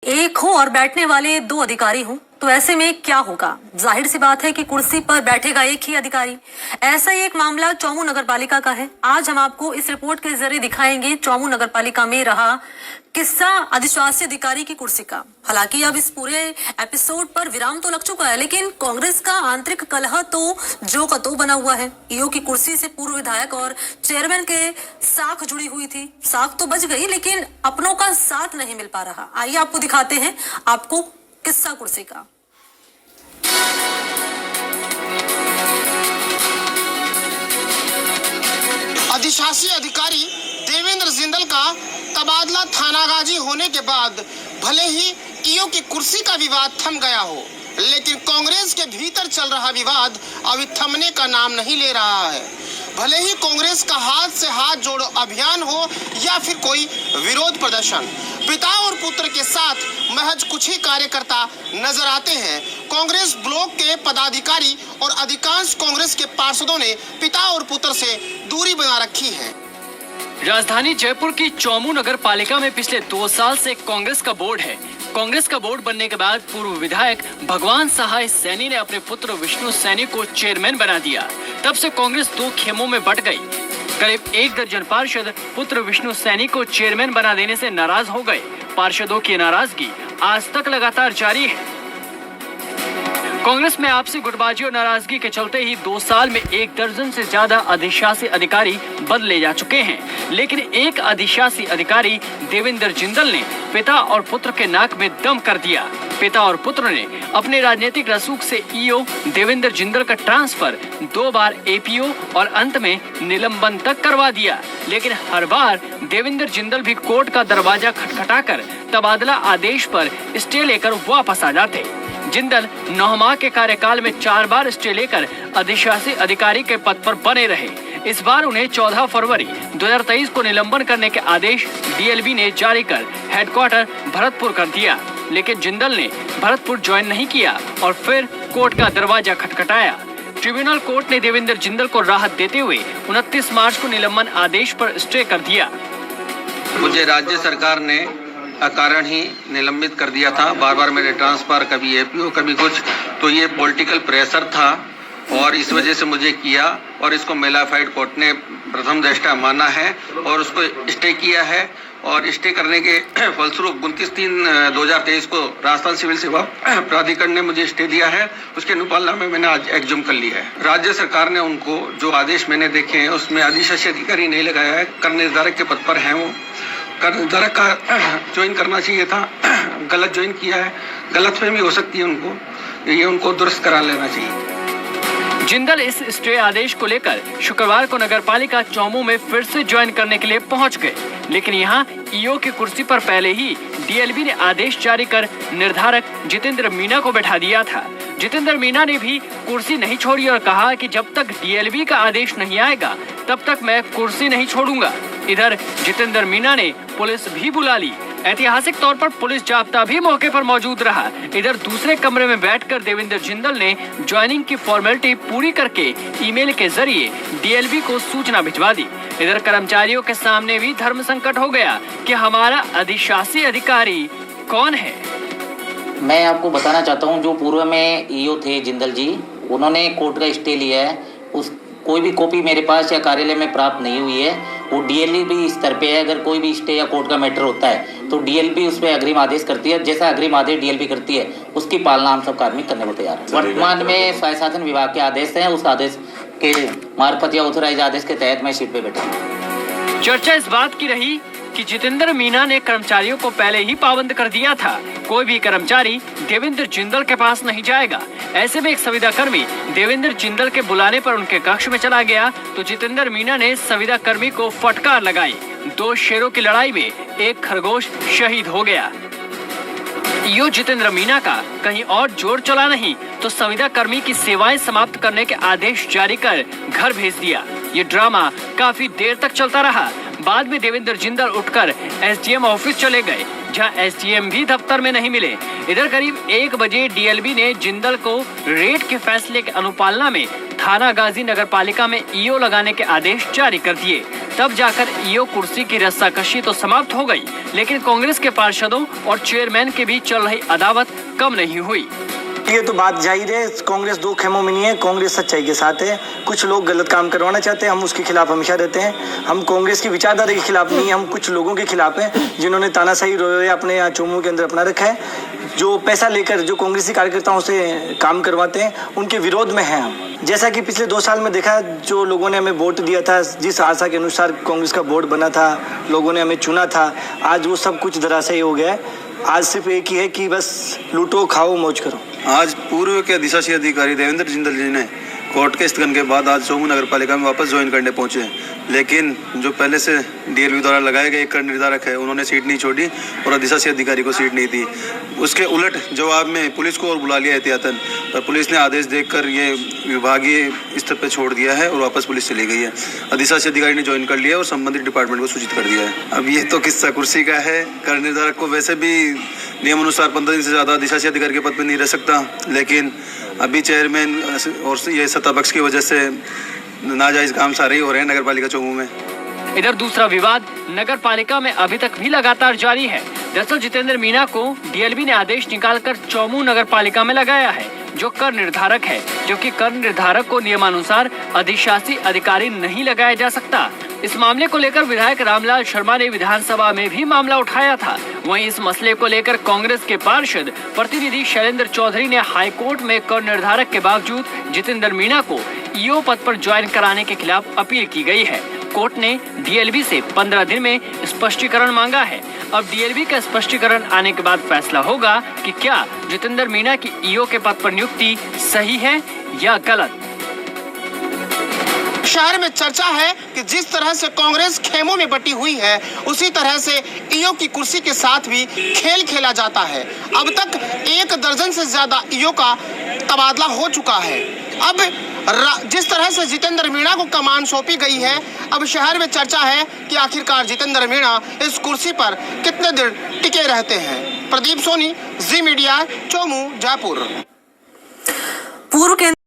एक हो और बैठने वाले दो अधिकारी हों तो ऐसे में क्या होगा? जाहिर सी बात है कि कुर्सी पर बैठेगा एक ही अधिकारी। ऐसा ही एक मामला चौमू नगरपालिका का है। आज हम आपको इस रिपोर्ट के जरिए दिखाएंगे चौमू नगरपालिका में रहा किस्सा अधिशासी अधिकारी की कुर्सी का। हालांकि अब इस पूरे एपिसोड पर विराम तो लग चुका है, लेकिन कांग्रेस का आंतरिक कलह तो जो का तो बना हुआ है। ईओ की कुर्सी से पूर्व विधायक और चेयरमैन के साख जुड़ी हुई थी। साख तो बच गई, लेकिन अपनों का साथ नहीं मिल पा रहा। आइए आपको दिखाते हैं आपको किस्सा कुर्सी का। अधिशासी अधिकारी देवेंद्र जिंदल का तबादला थानागाजी होने के बाद भले ही ईओ की कुर्सी का विवाद थम गया हो, लेकिन कांग्रेस के भीतर चल रहा विवाद अभी थमने का नाम नहीं ले रहा है। भले ही कांग्रेस का हाथ से हाथ जोड़ो अभियान हो या फिर कोई विरोध प्रदर्शन, पिता और पुत्र के साथ महज कुछ ही कार्यकर्ता नजर आते हैं। कांग्रेस ब्लॉक के पदाधिकारी और अधिकांश कांग्रेस के पार्षदों ने पिता और पुत्र से दूरी बना रखी है। राजधानी जयपुर की चौमू नगर पालिका में पिछले 2 साल से कांग्रेस का बोर्ड है। कांग्रेस का बोर्ड बनने के बाद पूर्व विधायक भगवान सहाय सैनी ने अपने पुत्र विष्णु सैनी को चेयरमैन बना दिया। तब से कांग्रेस 2 खेमों में बंट गई। करीब 1 दर्जन पार्षद पुत्र विष्णु सैनी को चेयरमैन बना देने से नाराज हो गए। पार्षदों की नाराजगी आज तक लगातार जारी है। कांग्रेस में आपसी गुटबाजी और नाराजगी के चलते ही 2 साल में 1 दर्जन से ज्यादा अधिशासी अधिकारी बदले जा चुके हैं, लेकिन एक अधिशासी अधिकारी देवेंद्र जिंदल ने पिता और पुत्र के नाक में दम कर दिया। पिता और पुत्र ने अपने राजनीतिक रसूख से ईओ देवेंद्र जिंदल का ट्रांसफर 2 बार एपीओ और अंत में निलंबन तक करवा दिया, लेकिन हर बार देवेंद्र जिंदल भी कोर्ट का दरवाजा खटखटाकर तबादला आदेश पर स्टे लेकर वापस आ जाते। जिंदल 9 माह के कार्यकाल में 4 बार स्टे लेकर अधिशासी अधिकारी के पद पर बने रहे। इस बार उन्हें 14 फरवरी 2023 को निलंबन करने के आदेश डीएलबी ने जारी कर हेडक्वार्टर भरतपुर कर दिया, लेकिन जिंदल ने भरतपुर ज्वाइन नहीं किया और फिर कोर्ट का दरवाजा खटखटाया। ट्रिब्यूनल कोर्ट ने देवेंद्र जिंदल को राहत देते हुए 29 मार्च को निलंबन आदेश पर स्टे कर दिया। मुझे राज्य सरकार ने अकारण ही निलंबित कर दिया था। बार बार मेरे ट्रांसफर, कभी एपीओ कभी कुछ, तो ये पॉलिटिकल प्रेशर था और इस वजह से मुझे किया और इसको मेलाफाइड कोर्ट ने प्रथम दृष्टया माना है और उसको स्टे किया है। और स्टे करने के फलस्वरूप 29/3/2023 को राजस्थान सिविल सेवा प्राधिकरण ने मुझे स्टे दिया है। उसके अनुपालना में मैंने आज एग्ज्यूम कर लिया है। राज्य सरकार ने उनको जो आदेश मैंने देखे हैं उसमें अधिशासी अधिकारी नहीं लगाया है, कर निर्धारक के पद पर हैं। वो कर निर्धारक का ज्वाइन करना चाहिए था, गलत ज्वाइन किया है। गलतफहमी हो सकती है उनको, ये उनको दुरुस्त करा लेना चाहिए। जिंदल इस स्टे आदेश को लेकर शुक्रवार को नगरपालिका चौमू में फिर से ज्वाइन करने के लिए पहुंच गए, लेकिन यहां ईओ की कुर्सी पर पहले ही डीएलबी ने आदेश जारी कर निर्धारक जितेंद्र मीना को बैठा दिया था। जितेंद्र मीना ने भी कुर्सी नहीं छोड़ी और कहा कि जब तक डीएलबी का आदेश नहीं आएगा तब तक मैं कुर्सी नहीं छोड़ूंगा। इधर जितेंद्र मीना ने पुलिस भी बुला ली। ऐतिहासिक तौर पर पुलिस जाब्ता भी मौके पर मौजूद रहा। इधर दूसरे कमरे में बैठकर देवेंद्र जिंदल ने ज्वाइनिंग की फॉर्मेलिटी पूरी करके ईमेल के जरिए डीएलबी को सूचना भिजवा दी। इधर कर्मचारियों के सामने भी धर्म संकट हो गया कि हमारा अधिशासी अधिकारी कौन है। मैं आपको बताना चाहता हूं, जो पूर्व में ईओ थे जिंदल जी, उन्होंने कोर्ट का स्टे लिया है। उस कोई भी कॉपी मेरे पास या कार्यालय में प्राप्त नहीं हुई है। वो डीएलबी स्तर पे है। अगर कोई भी स्टे या कोर्ट का मैटर होता है तो डीएलबी उस पर अग्रिम आदेश करती है। जैसा अग्रिम आदेश डीएलबी करती है उसकी पालना हम सब कार्मिक करने को तैयार है। वर्तमान में स्वशासन विभाग के आदेश हैं, उस आदेश के मार्फत या ऑथोराइज आदेश के तहत मैं सीट पे बैठा हूँ। चर्चा इस बात की रही कि जितेंद्र मीना ने कर्मचारियों को पहले ही पाबंद कर दिया था, कोई भी कर्मचारी देवेंद्र जिंदल के पास नहीं जाएगा। ऐसे में एक संविदा कर्मी देवेंद्र जिंदल के बुलाने पर उनके कक्ष में चला गया तो जितेंद्र मीना ने संविदा कर्मी को फटकार लगाई। 2 शेरों की लड़ाई में एक खरगोश शहीद हो गया। ईओ जितेंद्र मीना का कहीं और जोर चला नहीं तो संविदा कर्मी की सेवाएं समाप्त करने के आदेश जारी कर घर भेज दिया। ये ड्रामा काफी देर तक चलता रहा। बाद में देवेंद्र जिंदल उठकर एसडीएम ऑफिस चले गए, जहां एसडीएम भी दफ्तर में नहीं मिले। इधर करीब 1 बजे डीएलबी ने जिंदल को रेड के फैसले के अनुपालना में थानागाजी नगरपालिका में ईओ लगाने के आदेश जारी कर दिए। तब जाकर ईओ कुर्सी की रस्साकशी तो समाप्त हो गई, लेकिन कांग्रेस के पार्षदों और चेयरमैन के बीच चल रही अदावत कम नहीं हुई। ये तो बात जाहिर है, कांग्रेस दो खेमों में नहीं है। कांग्रेस सच्चाई के साथ है। कुछ लोग गलत काम करवाना चाहते हैं, हम उसके खिलाफ हमेशा रहते हैं। हम कांग्रेस की विचारधारा के खिलाफ नहीं है, हम कुछ लोगों के खिलाफ हैं जिन्होंने तानाशाही रवैया अपने यहाँ चोमू के अंदर अपना रखा है, जो पैसा लेकर जो कांग्रेसी कार्यकर्ताओं से काम करवाते हैं, उनके विरोध में हैं हम। जैसा कि पिछले 2 साल में देखा, जो लोगों ने हमें वोट दिया था, जिस आशा के अनुसार कांग्रेस का बोर्ड बना था, लोगों ने हमें चुना था, आज वो सब कुछ धराशायी हो गया है। आज सिर्फ एक ही है कि बस लूटो, खाओ, मौज करो। आज पूर्व के अधिशासी अधिकारी देवेंद्र जिंदल जी ने कोर्ट के स्थगन के बाद आज चोमू नगर पालिका में वापस ज्वाइन करने पहुंचे, लेकिन जो पहले से डीएलवी द्वारा लगाए गए कर निर्धारक है, उन्होंने सीट नहीं छोड़ी और अधिशासी अधिकारी को सीट नहीं दी। उसके उलट जवाब में पुलिस को और बुला लिया एहतियातन, पर पुलिस ने आदेश देकर ये विभागीय स्तर पर छोड़ दिया है और वापस पुलिस चली गई है। अधिशासी अधिकारी ने ज्वाइन कर लिया और संबंधित डिपार्टमेंट को सूचित कर दिया है। अब ये तो किस्सा कुर्सी का है। कर निर्धारक को वैसे भी नियम अनुसार 15 दिन से ज़्यादा अधिशासी अधिकारी के पद पर नहीं रह सकता, लेकिन अभी चेयरमैन और ये सत्ता पक्ष की वजह से नाजायज काम सारे ही हो रहे हैं नगर पालिका चोमू में। इधर दूसरा विवाद नगर पालिका में अभी तक भी लगातार जारी है। दरअसल जितेंद्र मीणा को डीएलवी ने आदेश निकालकर चोमू नगर पालिका में लगाया है, जो कर निर्धारक है, जबकि कर निर्धारक को नियमानुसार अधिशासी अधिकारी नहीं लगाया जा सकता। इस मामले को लेकर विधायक रामलाल शर्मा ने विधानसभा में भी मामला उठाया था। वहीं इस मसले को लेकर कांग्रेस के पार्षद प्रतिनिधि शैलेंद्र चौधरी ने हाईकोर्ट में कर निर्धारक के बावजूद जितेंद्र मीणा को ईओ पद पर ज्वाइन कराने के खिलाफ अपील की गई है। कोर्ट ने डीएलवी से 15 दिन में स्पष्टीकरण मांगा है। अब डीएलवी का स्पष्टीकरण आने के बाद फैसला होगा कि क्या जितेंद्र मीणा की ईओ के पद पर नियुक्ति सही है या गलत। शहर में चर्चा है कि जिस तरह से कांग्रेस खेमों में बटी हुई है, उसी तरह से ईओ की कुर्सी के साथ भी खेल खेला जाता है। अब तक 1 दर्जन से ज्यादा ईओ का तबादला हो चुका है। अब जिस तरह से जितेंद्र मीणा को कमान सौंपी गई है, अब शहर में चर्चा है कि आखिरकार जितेंद्र मीणा इस कुर्सी पर कितने दिन टिके रहते हैं। प्रदीप सोनी, जी मीडिया, चोमू, जयपुर। पूर्व